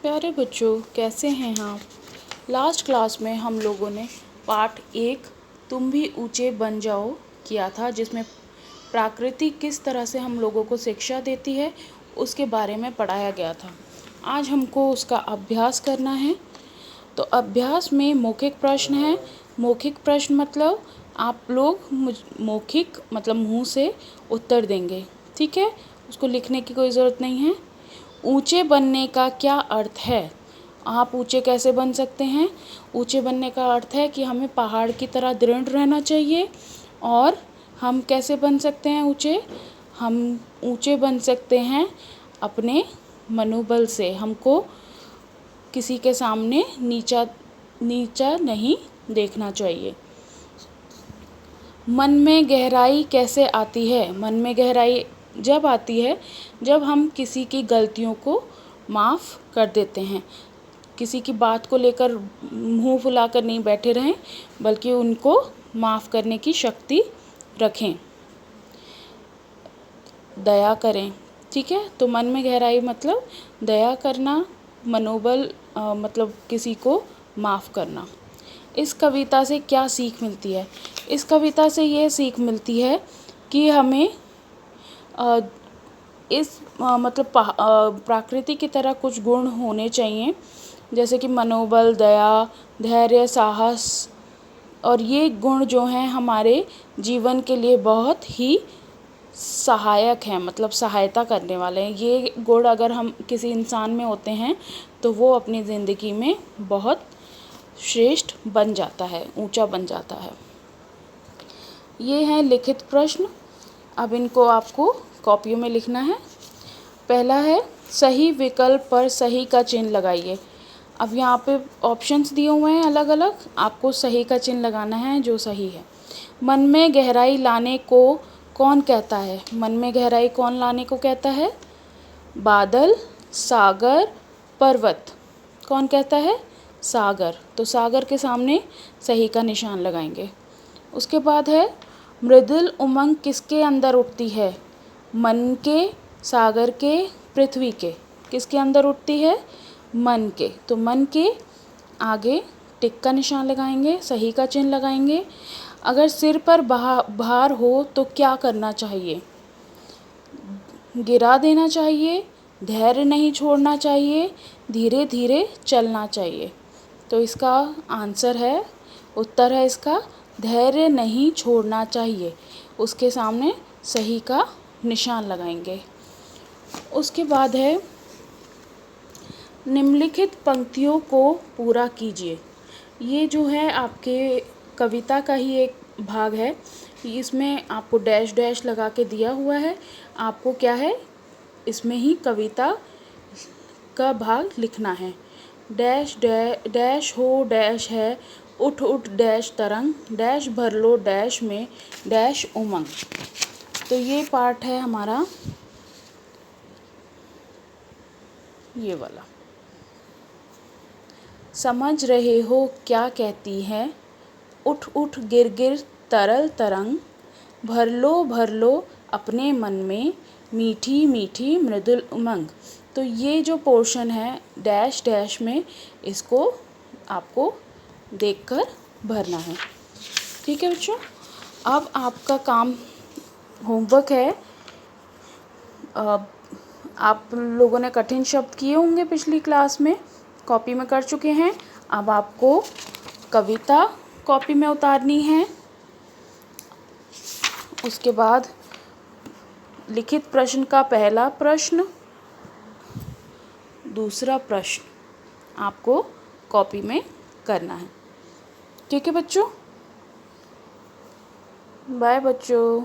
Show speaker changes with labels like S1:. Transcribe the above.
S1: प्यारे बच्चों, कैसे हैं आप। लास्ट क्लास में हम लोगों ने पार्ट 1 तुम भी ऊंचे बन जाओ किया था, जिसमें प्रकृति किस तरह से हम लोगों को शिक्षा देती है उसके बारे में पढ़ाया गया था। आज हमको उसका अभ्यास करना है। तो अभ्यास में मौखिक प्रश्न है। मौखिक प्रश्न मतलब आप लोग मौखिक मतलब मुंह से उत्तर देंगे, ठीक है। उसको लिखने की कोई ज़रूरत नहीं है। ऊंचे बनने का क्या अर्थ है। आप ऊंचे कैसे बन सकते हैं। ऊंचे बनने का अर्थ है कि हमें पहाड़ की तरह दृढ़ रहना चाहिए। और हम कैसे बन सकते हैं ऊंचे। हम ऊंचे बन सकते हैं अपने मनोबल से। हमको किसी के सामने नीचा नीचा नहीं देखना चाहिए। मन में गहराई कैसे आती है। मन में गहराई जब आती है जब हम किसी की गलतियों को माफ़ कर देते हैं। किसी की बात को लेकर मुंह फुलाकर नहीं बैठे रहें, बल्कि उनको माफ़ करने की शक्ति रखें। दया करें, ठीक है। तो मन में गहराई मतलब दया करना, मनोबल मतलब किसी को माफ़ करना। इस कविता से क्या सीख मिलती है। इस कविता से ये सीख मिलती है कि हमें मतलब प्रकृति की तरह कुछ गुण होने चाहिए, जैसे कि मनोबल, दया, धैर्य, साहस। और ये गुण जो हैं हमारे जीवन के लिए बहुत ही सहायक हैं, मतलब सहायता करने वाले हैं। ये गुण अगर हम किसी इंसान में होते हैं तो वो अपनी ज़िंदगी में बहुत श्रेष्ठ बन जाता है, ऊंचा बन जाता है। ये हैं लिखित प्रश्न। अब इनको आपको कॉपियों में लिखना है। पहला है सही विकल्प पर सही का चिन्ह लगाइए। अब यहाँ पे ऑप्शंस दिए हुए हैं अलग अलग, आपको सही का चिन्ह लगाना है जो सही है। मन में गहराई लाने को कौन कहता है। मन में गहराई कौन लाने को कहता है। बादल, सागर, पर्वत। कौन कहता है। सागर। तो सागर के सामने सही का निशान लगाएंगे। उसके बाद है मृदुल उमंग किसके अंदर उठती है। मन के, सागर के, पृथ्वी के। किसके अंदर उठती है। मन के। तो मन के आगे टिक का निशान लगाएंगे, सही का चिन्ह लगाएंगे। अगर सिर पर भार हो तो क्या करना चाहिए। गिरा देना चाहिए, धैर्य नहीं छोड़ना चाहिए, धीरे धीरे चलना चाहिए। तो इसका आंसर है, उत्तर है इसका धैर्य नहीं छोड़ना चाहिए। उसके सामने सही का निशान लगाएंगे। उसके बाद है निम्नलिखित पंक्तियों को पूरा कीजिए। ये जो है आपके कविता का ही एक भाग है। इसमें आपको डैश डैश लगा के दिया हुआ है। आपको क्या है, इसमें ही कविता का भाग लिखना है। डैश डैश हो डैश है, उठ उठ डैश तरंग, डैश भर लो डैश में डैश उमंग। तो ये पार्ट है हमारा ये वाला। समझ रहे हो क्या कहती है। उठ उठ गिर गिर तरल तरंग, भर लो अपने मन में मीठी मीठी मृदुल उमंग। तो ये जो पोर्शन है डैश डैश में, इसको आपको देखकर भरना है, ठीक है बच्चों। अब आपका काम होमवर्क है। आप लोगों ने कठिन शब्द किए होंगे पिछली क्लास में, कॉपी में कर चुके हैं। अब आपको कविता कॉपी में उतारनी है। उसके बाद लिखित प्रश्न का पहला प्रश्न, दूसरा प्रश्न आपको कॉपी में करना है, ठीक है बच्चों। बाय बच्चों।